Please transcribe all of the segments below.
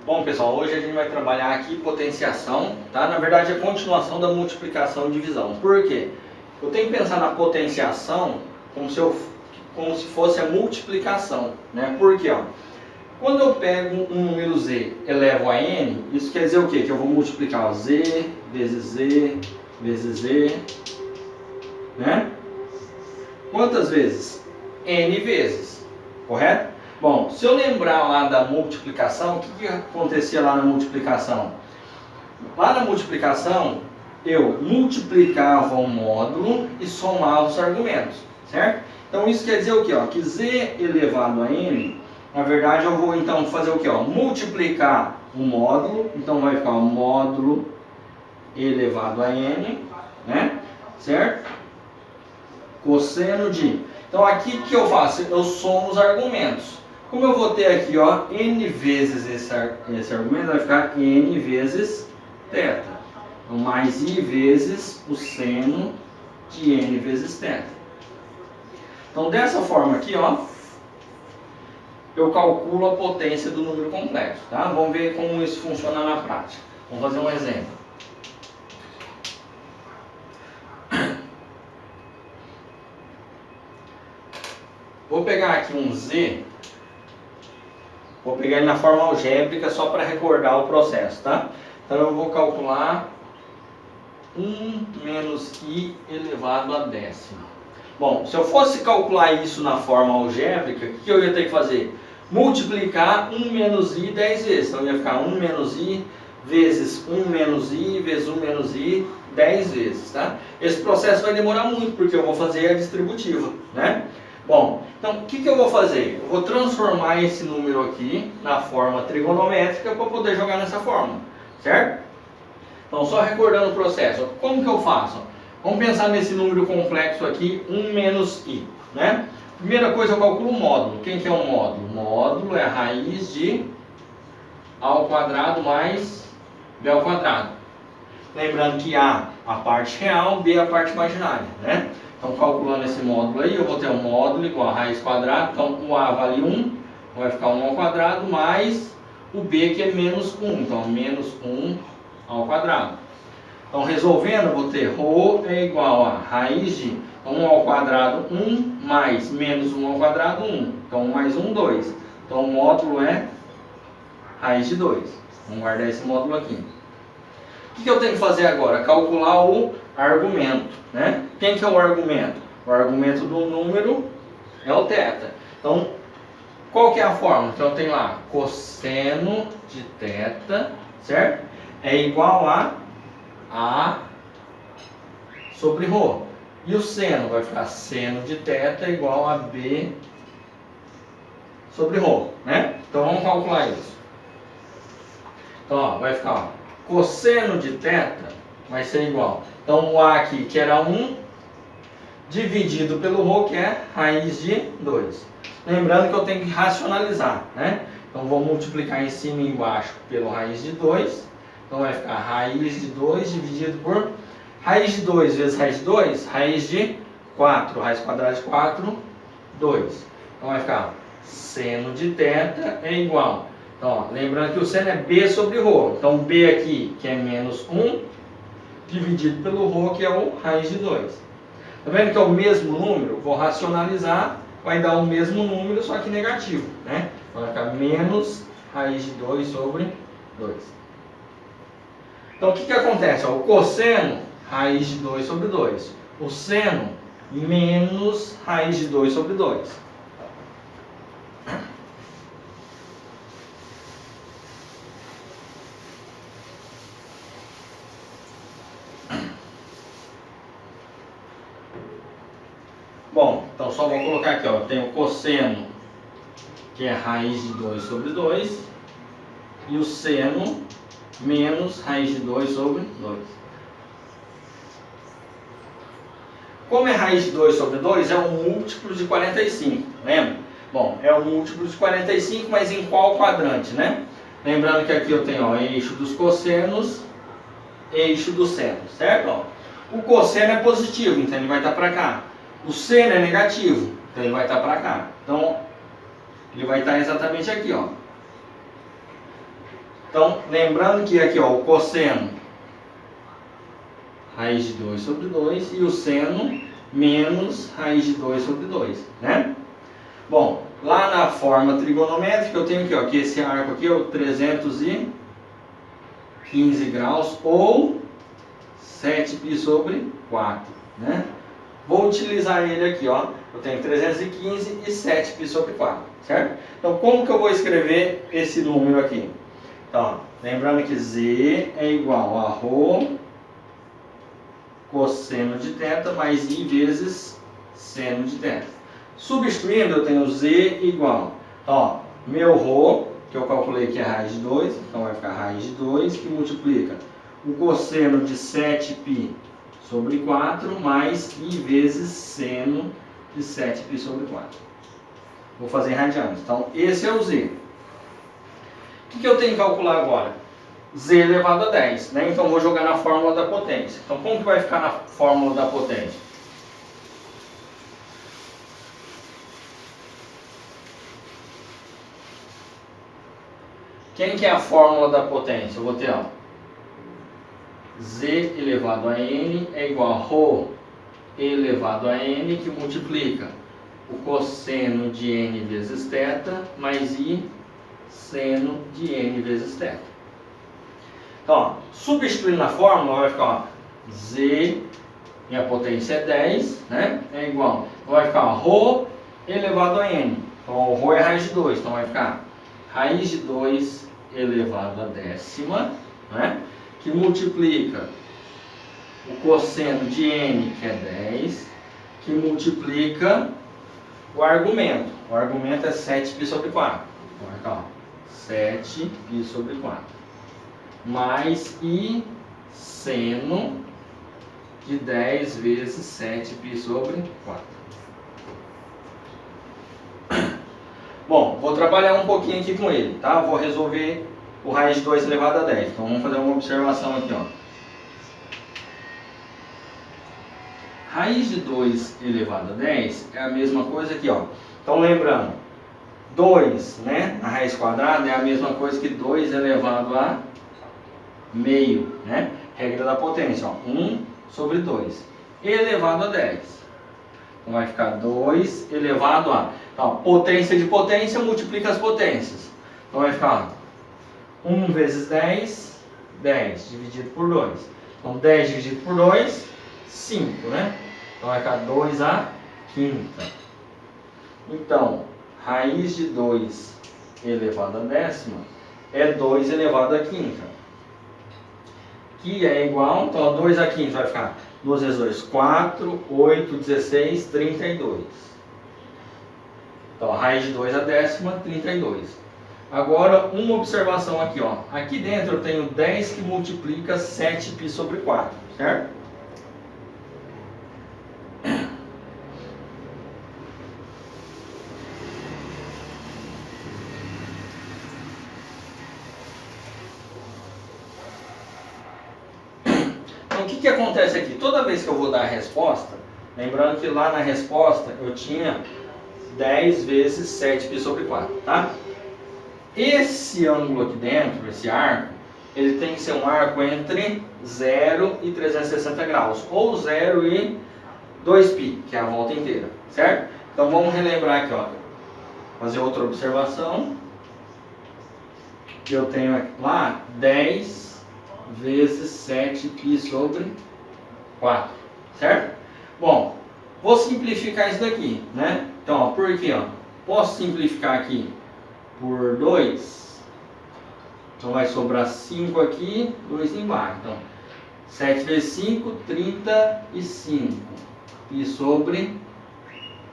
Bom, pessoal, hoje a gente vai trabalhar aqui potenciação, tá? Na verdade, é continuação da multiplicação e divisão. Por quê? Eu tenho que pensar na potenciação como se fosse a multiplicação, né? Por quê? Ó, quando eu pego um número z e elevo a n, isso quer dizer o quê? Que eu vou multiplicar ó, z vezes z vezes z, né? Quantas vezes? N vezes, correto? Bom, se eu lembrar lá da multiplicação, o que acontecia lá na multiplicação? Lá na multiplicação, eu multiplicava o módulo e somava os argumentos, certo? Então isso quer dizer o quê? Ó? Que z elevado a n, na verdade eu vou então fazer o quê? Ó? Multiplicar o módulo, então vai ficar o módulo elevado a n, né? Certo? Cosseno de... Então aqui o que eu faço? Eu somo os argumentos. Como eu vou ter aqui, ó, n vezes esse argumento, vai ficar n vezes θ. Então, mais i vezes o seno de n vezes θ. Então, dessa forma aqui, ó, eu calculo a potência do número complexo, tá? Vamos ver como isso funciona na prática. Vamos fazer um exemplo. Vou pegar aqui um z. Vou pegar ele na forma algébrica só para recordar o processo, tá? Então eu vou calcular 1 menos i elevado a décima. Bom, se eu fosse calcular isso na forma algébrica, o que eu ia ter que fazer? Multiplicar 1 menos i 10 vezes. Então ia ficar 1 menos i vezes 1 menos i vezes 1 menos i 10 vezes, tá? Esse processo vai demorar muito, porque eu vou fazer a distributiva, né? Bom, então o que eu vou fazer? Eu vou transformar esse número aqui na forma trigonométrica para poder jogar nessa forma, certo? Então só recordando o processo, como que eu faço? Vamos pensar nesse número complexo aqui, 1 menos i, né? Primeira coisa eu calculo o módulo. Quem que é o módulo? O módulo é a raiz de a ao quadrado mais b ao quadrado. Lembrando que a parte real, b a parte imaginária, né? Então, calculando esse módulo aí, eu vou ter um módulo igual a raiz quadrada. Então, o a vale 1, vai ficar 1 ao quadrado, mais o b que é menos 1. Então, menos 1 ao quadrado. Então, resolvendo, eu vou ter ρ é igual a raiz de 1 ao quadrado 1, mais menos 1 ao quadrado 1. Então, 1 mais 1, 2. Então, o módulo é raiz de 2. Vamos guardar esse módulo aqui. O que eu tenho que fazer agora? Calcular o argumento, né? Quem que é o argumento? O argumento do número é o θ. Então, qual que é a fórmula? Então, tem lá cosseno de θ, certo? É igual a sobre ρ. E o seno vai ficar seno de θ igual a b sobre ρ, né? Então, vamos calcular isso. Então, ó, vai ficar, ó, cosseno de θ vai ser igual. Então, o a aqui, que era 1, dividido pelo ρ, que é raiz de 2. Lembrando que eu tenho que racionalizar, né? Então, vou multiplicar em cima e embaixo pelo raiz de 2. Então, vai ficar raiz de 2 dividido por raiz de 2 vezes raiz de 2, raiz de 4. Raiz quadrada de 4, 2. Então, vai ficar seno de θ é igual. Então, ó, lembrando que o seno é b sobre ρ. Então, b aqui, que é menos 1, dividido pelo ρ, que é o raiz de 2. Tá vendo que é o mesmo número? Vou racionalizar, vai dar o mesmo número, só que negativo, né? Então, vai ficar menos raiz de 2 sobre 2. Então, o que acontece? Ó, o cosseno, raiz de 2 sobre 2. O seno, menos raiz de 2 sobre 2. Bom, então só vou colocar aqui, ó, tem o cosseno, que é raiz de 2 sobre 2, e o seno menos raiz de 2 sobre 2. Como é raiz de 2 sobre 2, é um múltiplo de 45, lembra? Bom, é um múltiplo de 45, mas em qual quadrante, né? Lembrando que aqui eu tenho, ó, eixo dos cossenos, eixo do seno, certo? Ó, o cosseno é positivo, então ele vai estar para cá. O seno é negativo, então ele vai estar para cá. Então, ele vai estar exatamente aqui, ó. Então, lembrando que aqui, ó, o cosseno, raiz de 2 sobre 2, e o seno menos raiz de 2 sobre 2, né? Bom, lá na forma trigonométrica eu tenho aqui, ó, que esse arco aqui é o 315 graus ou 7π sobre 4, né? Vou utilizar ele aqui, ó. Eu tenho 315 e 7π sobre 4, certo? Então, como que eu vou escrever esse número aqui? Então, lembrando que Z é igual a ρ cosseno de θ mais I vezes seno de θ. Substituindo, eu tenho Z igual, ó, meu ρ, que eu calculei que é raiz de 2, então vai ficar raiz de 2, que multiplica o cosseno de 7π sobre 4 mais I vezes seno de 7π sobre 4. Vou fazer em radianos. Então, esse é o Z. O que eu tenho que calcular agora? Z elevado a 10, né? Então, vou jogar na fórmula da potência. Então, como que vai ficar na fórmula da potência? Quem que é a fórmula da potência? Eu vou ter, ó, Z elevado a N é igual a ρ elevado a N, que multiplica o cosseno de N vezes θ mais I seno de N vezes θ. Então, ó, substituindo na fórmula, vai ficar, ó, Z, minha potência é 10, né? É igual, então vai ficar, ó, ρ elevado a N. Então, o ρ é raiz de 2, então vai ficar raiz de 2 elevado a décima, né? Que multiplica o cosseno de N, que é 10, que multiplica o argumento. O argumento é 7π sobre 4. Então, vai ficar, ó, 7π sobre 4. Mais I seno de 10 vezes 7π sobre 4. Bom, vou trabalhar um pouquinho aqui com ele, tá? Vou resolver o raiz de 2 elevado a 10. Então, vamos fazer uma observação aqui, ó. Raiz de 2 elevado a 10 é a mesma coisa aqui, ó. Então, lembrando, 2, né, a raiz quadrada é a mesma coisa que 2 elevado a meio, né? Regra da potência, ó, 1 sobre 2 elevado a 10. Então, vai ficar 2 elevado a... Então, potência de potência multiplica as potências. Então, vai ficar 1 vezes 10, 10 dividido por 2. Então, 10 dividido por 2, 5, né? Então, vai ficar 2 à quinta. Então, raiz de 2 elevado a décima é 2 elevado à quinta. Que é igual, então, 2 à quinta vai ficar 2 vezes 2, 4, 8, 16, 32. Então, a raiz de 2 à décima, 32. Agora, uma observação aqui, ó. Aqui dentro eu tenho 10 que multiplica 7π sobre 4, certo? Então, o que acontece aqui? Toda vez que eu vou dar a resposta, lembrando que lá na resposta eu tinha 10 vezes 7π sobre 4, tá? Esse ângulo aqui dentro, esse arco, ele tem que ser um arco entre 0 e 360 graus, ou 0 e 2π, que é a volta inteira, certo? Então vamos relembrar aqui, ó. Fazer outra observação. Eu tenho lá 10 vezes 7π sobre 4, certo? Bom, vou simplificar isso daqui, né? Então, ó, por aqui, ó, posso simplificar aqui por 2. Então vai sobrar 5 aqui, 2 embaixo. Então, 7 vezes 5, 35. E sobre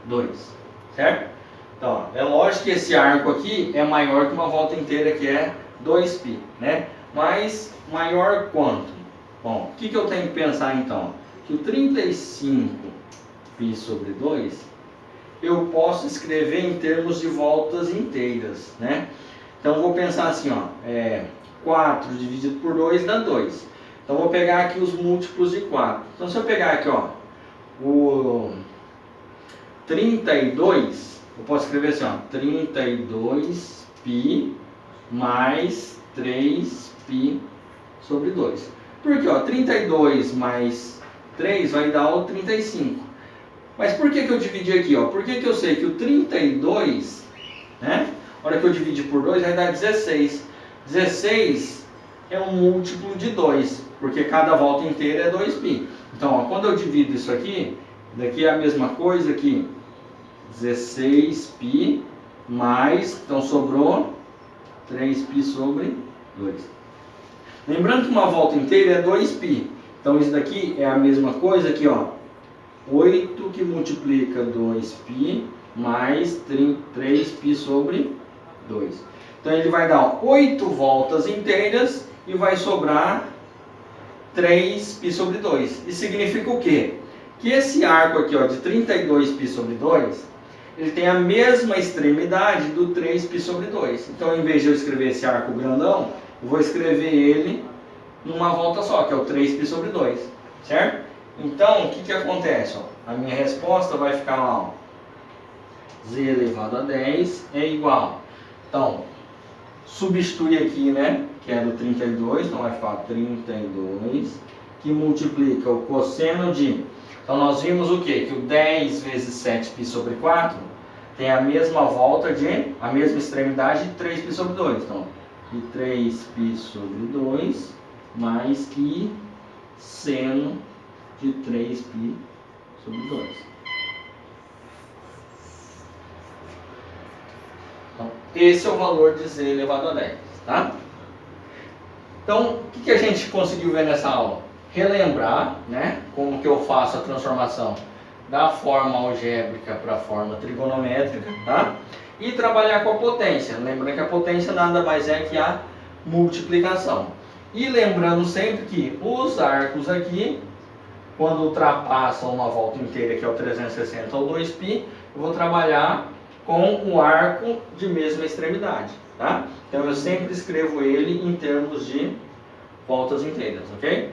2, certo? Então, ó, é lógico que esse arco aqui é maior que uma volta inteira, que é 2π, né? Mas maior quanto? Bom, o que eu tenho que pensar então? Que o 35π sobre 2, eu posso escrever em termos de voltas inteiras, né? Então eu vou pensar assim, ó, 4 dividido por 2 dá 2. Então eu vou pegar aqui os múltiplos de 4. Então se eu pegar aqui, ó, o 32, eu posso escrever assim, ó, 32π mais 3π sobre 2. Por quê? Ó, 32 mais 3 vai dar o 35. Mas por que eu dividi aqui? Ó? Por que eu sei que o 32, né? A hora que eu dividir por 2 vai dar 16. 16 é um múltiplo de 2, porque cada volta inteira é 2π. Então, ó, quando eu divido isso aqui, daqui é a mesma coisa aqui. 16π mais, então sobrou 3π sobre 2. Lembrando que uma volta inteira é 2π. Então isso daqui é a mesma coisa aqui, ó. 8 que multiplica 2π mais 3π sobre 2. Então ele vai dar 8 voltas inteiras e vai sobrar 3π sobre 2. Isso significa o quê? Que esse arco aqui, ó, de 32π sobre 2, ele tem a mesma extremidade do 3π sobre 2. Então, em vez de eu escrever esse arco grandão, eu vou escrever ele numa volta só, que é o 3π sobre 2, certo? Então, o que acontece? Ó? A minha resposta vai ficar lá, ó, z elevado a 10 é igual. Então, substitui aqui, né, que era o 32, então vai ficar 32, que multiplica o cosseno de... Então, nós vimos o quê? Que o 10 vezes 7π sobre 4 tem a mesma volta de, a mesma extremidade de 3π sobre 2. Então, de 3π sobre 2 mais i seno de 3π sobre 2. Então, esse é o valor de z elevado a 10, tá? Então, o que a gente conseguiu ver nessa aula? Relembrar, né, como que eu faço a transformação da forma algébrica para a forma trigonométrica, tá? E trabalhar com a potência. Lembrando que a potência nada mais é que a multiplicação. E lembrando sempre que os arcos aqui, quando ultrapassam uma volta inteira, que é o 360 ou 2π, eu vou trabalhar com o arco de mesma extremidade, tá? Então eu sempre escrevo ele em termos de voltas inteiras, ok?